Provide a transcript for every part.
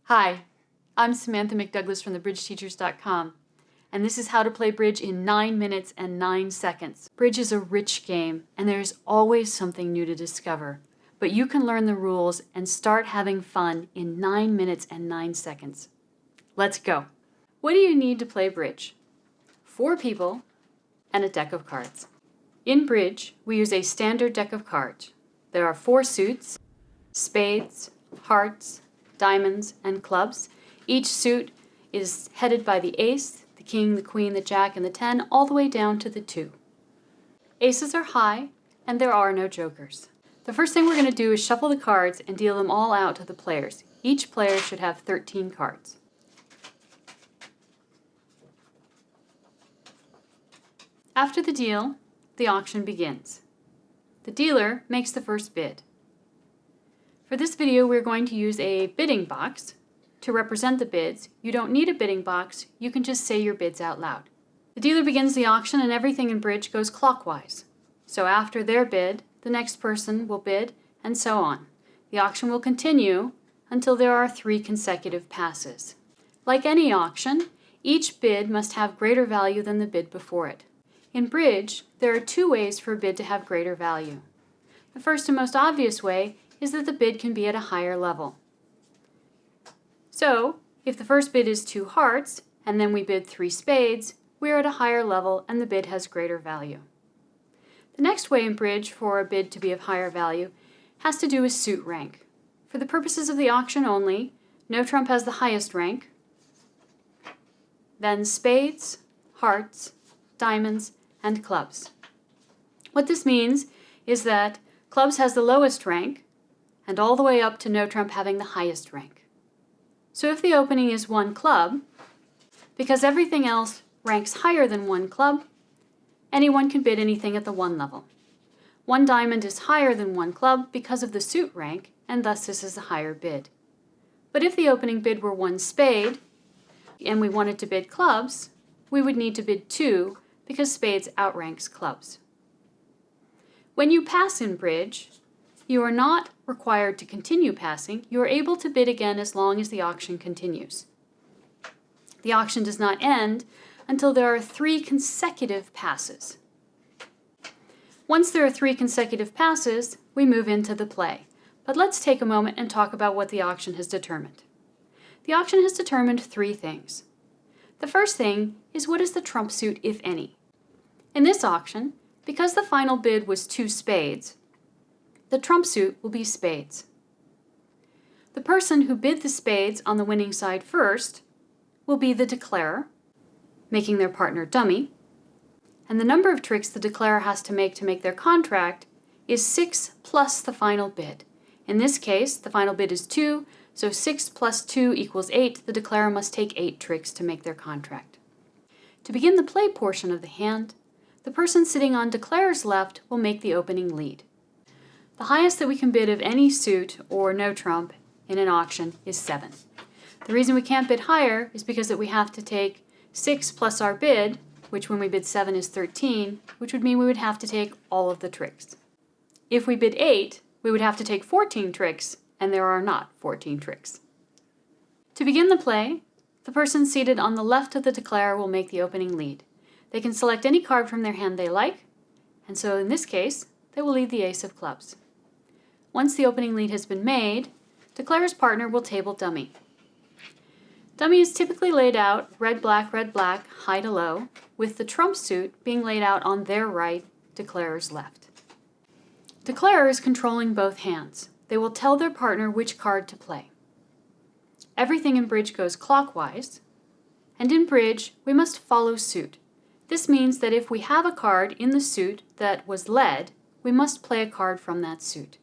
Hi, I'm Samantha McDouglas from thebridgeteachers.com, and this is how to play bridge in 9 minutes and 9 seconds. Bridge is a rich game, and there's always something new to discover, but you can learn the rules and start having fun in 9 minutes and 9 seconds. Let's go. What do you need to play bridge? 4 people and a deck of cards. In bridge, we use a standard deck of cards. There are 4 suits: spades, hearts, diamonds, and clubs. Each suit is headed by the ace, the king, the queen, the jack, and the 10, all the way down to the 2. Aces are high, and there are no jokers. The first thing we're going to do is shuffle the cards and deal them all out to the players. Each player should have 13 cards. After the deal, the auction begins. The dealer makes the first bid. For this video, we're going to use a bidding box to represent the bids. You don't need a bidding box, you can just say your bids out loud. The dealer begins the auction and everything in bridge goes clockwise. So after their bid, the next person will bid, and so on. The auction will continue until there are 3 consecutive passes. Like any auction, each bid must have greater value than the bid before it. In bridge, there are 2 ways for a bid to have greater value. The first and most obvious way is that the bid can be at a higher level. So, if the first bid is 2 hearts, and then we bid 3 spades, we're at a higher level and the bid has greater value. The next way in bridge for a bid to be of higher value has to do with suit rank. For the purposes of the auction only, no trump has the highest rank, then spades, hearts, diamonds, and clubs. What this means is that clubs has the lowest rank, and all the way up to no trump having the highest rank. So if the opening is 1 club, because everything else ranks higher than 1 club, anyone can bid anything at the 1 level. 1 diamond is higher than 1 club because of the suit rank, and thus this is a higher bid. But if the opening bid were 1 spade, and we wanted to bid clubs, we would need to bid 2 because spades outranks clubs. When you pass in bridge, you are not required to continue passing. You are able to bid again as long as the auction continues. The auction does not end until there are 3 consecutive passes. Once there are 3 consecutive passes, we move into the play. But let's take a moment and talk about what the auction has determined. The auction has determined 3 things. The first thing is, what is the trump suit, if any? In this auction, because the final bid was 2 spades, the trump suit will be spades. The person who bid the spades on the winning side first will be the declarer, making their partner dummy, and the number of tricks the declarer has to make their contract is 6 plus the final bid. In this case, the final bid is 2, so 6 plus 2 equals 8. The declarer must take 8 tricks to make their contract. To begin the play portion of the hand, the person sitting on declarer's left will make the opening lead. The highest that we can bid of any suit or no trump in an auction is 7. The reason we can't bid higher is because that we have to take 6 plus our bid, which when we bid 7 is 13, which would mean we would have to take all of the tricks. If we bid 8, we would have to take 14 tricks, and there are not 14 tricks. To begin the play, the person seated on the left of the declarer will make the opening lead. They can select any card from their hand they like, and so in this case, they will lead the ace of clubs. Once the opening lead has been made, declarer's partner will table dummy. Dummy is typically laid out red, black, high to low, with the trump suit being laid out on their right, declarer's left. Declarer is controlling both hands. They will tell their partner which card to play. Everything in bridge goes clockwise, and in bridge we must follow suit. This means that if we have a card in the suit that was led, we must play a card from that suit.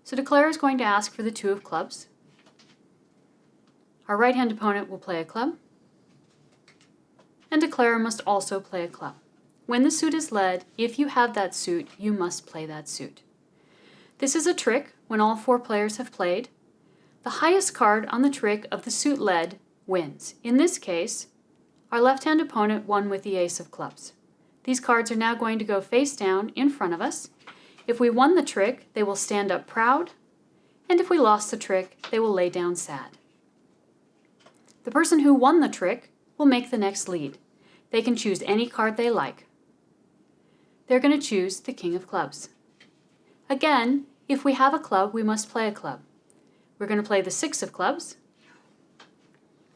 So declarer is going to ask for the 2 of clubs. Our right-hand opponent will play a club, and declarer must also play a club. When the suit is led, if you have that suit, you must play that suit. This is a trick when all 4 players have played. The highest card on the trick of the suit led wins. In this case, our left-hand opponent won with the ace of clubs. These cards are now going to go face down in front of us. If we won the trick, they will stand up proud, and if we lost the trick, they will lay down sad. The person who won the trick will make the next lead. They can choose any card they like. They're going to choose the king of clubs. Again, if we have a club, we must play a club. We're going to play the six of clubs.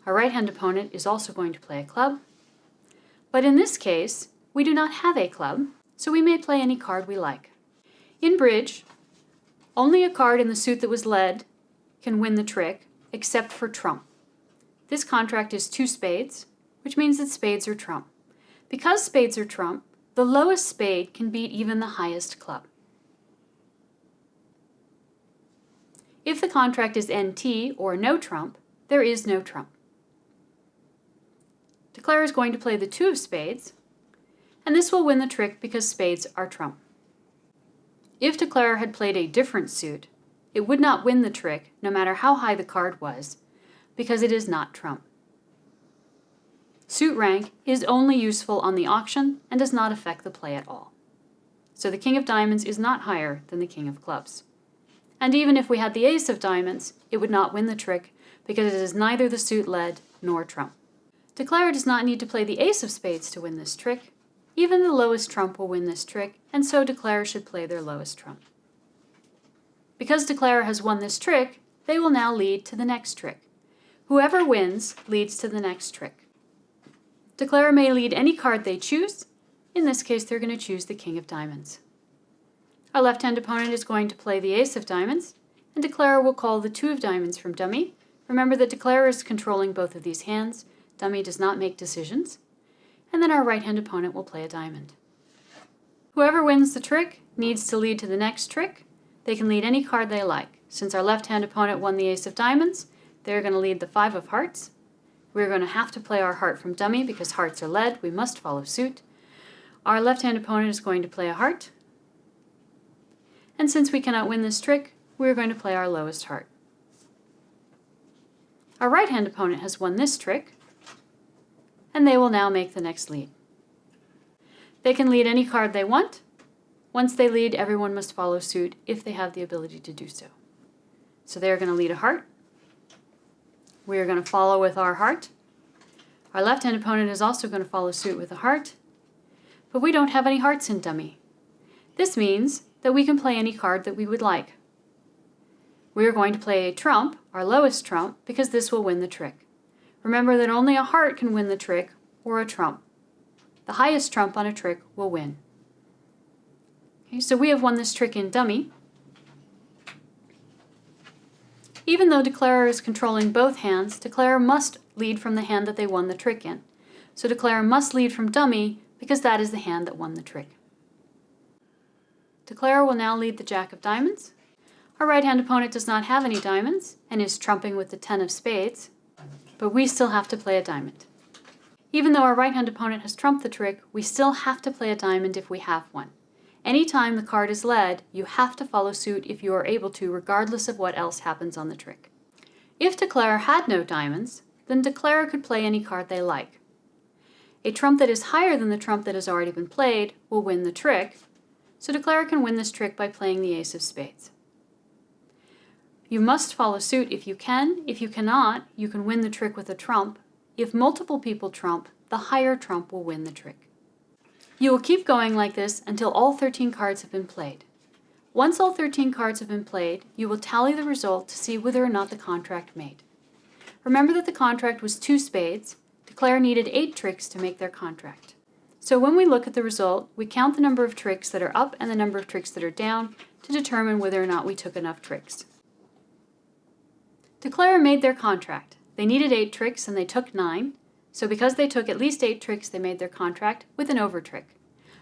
Our right-hand opponent is also going to play a club. But in this case, we do not have a club, so we may play any card we like. In bridge, only a card in the suit that was led can win the trick, except for trump. This contract is two spades, which means that spades are trump. Because spades are trump, the lowest spade can beat even the highest club. If the contract is NT, or no trump, there is no trump. Declare is going to play the two of spades, and this will win the trick because spades are trump. If Declare had played a different suit, it would not win the trick no matter how high the card was, because it is not trump. Suit rank is only useful on the auction and does not affect the play at all. So the king of diamonds is not higher than the king of clubs. And even if we had the ace of diamonds, it would not win the trick because it is neither the suit led nor trump. Declare does not need to play the ace of spades to win this trick. Even the lowest trump will win this trick, and so Declare should play their lowest trump. Because Declare has won this trick, they will now lead to the next trick. Whoever wins leads to the next trick. Declare may lead any card they choose. In this case, they're going to choose the king of diamonds. Our left-hand opponent is going to play the ace of diamonds, and Declare will call the two of diamonds from dummy. Remember that Declare is controlling both of these hands. Dummy does not make decisions. And then our right-hand opponent will play a diamond. Whoever wins the trick needs to lead to the next trick. They can lead any card they like. Since our left-hand opponent won the ace of diamonds, they're going to lead the five of hearts. We're going to have to play our heart from dummy because hearts are led. We must follow suit. Our left-hand opponent is going to play a heart. And since we cannot win this trick, we're going to play our lowest heart. Our right-hand opponent has won this trick, and they will now make the next lead. They can lead any card they want. Once they lead, everyone must follow suit if they have the ability to do so. So they're going to lead a heart. We are going to follow with our heart. Our left-hand opponent is also going to follow suit with a heart, but we don't have any hearts in dummy. This means that we can play any card that we would like. We are going to play a trump, our lowest trump, because this will win the trick. Remember that only a heart can win the trick, or a trump. The highest trump on a trick will win. Okay, so we have won this trick in dummy. Even though Declarer is controlling both hands, Declarer must lead from the hand that they won the trick in. So Declarer must lead from dummy because that is the hand that won the trick. Declarer will now lead the jack of diamonds. Our right-hand opponent does not have any diamonds and is trumping with the 10 of spades, but we still have to play a diamond. Even though our right-hand opponent has trumped the trick, we still have to play a diamond if we have one. Anytime the card is led, you have to follow suit if you are able to, regardless of what else happens on the trick. If Declarer had no diamonds, then Declarer could play any card they like. A trump that is higher than the trump that has already been played will win the trick, so Declarer can win this trick by playing the ace of spades. You must follow suit if you can. If you cannot, you can win the trick with a trump. If multiple people trump, the higher trump will win the trick. You will keep going like this until all 13 cards have been played. Once all 13 cards have been played, you will tally the result to see whether or not the contract made. Remember that the contract was 2 spades. Declare needed 8 tricks to make their contract. So when we look at the result, we count the number of tricks that are up and the number of tricks that are down to determine whether or not we took enough tricks. Declare made their contract. They needed 8 tricks and they took 9. So because they took at least 8 tricks, they made their contract with an over trick.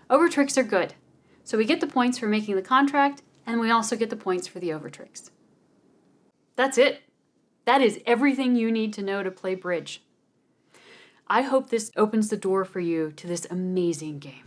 Over tricks are good. So we get the points for making the contract, and we also get the points for the over tricks. That's it. That is everything you need to know to play bridge. I hope this opens the door for you to this amazing game.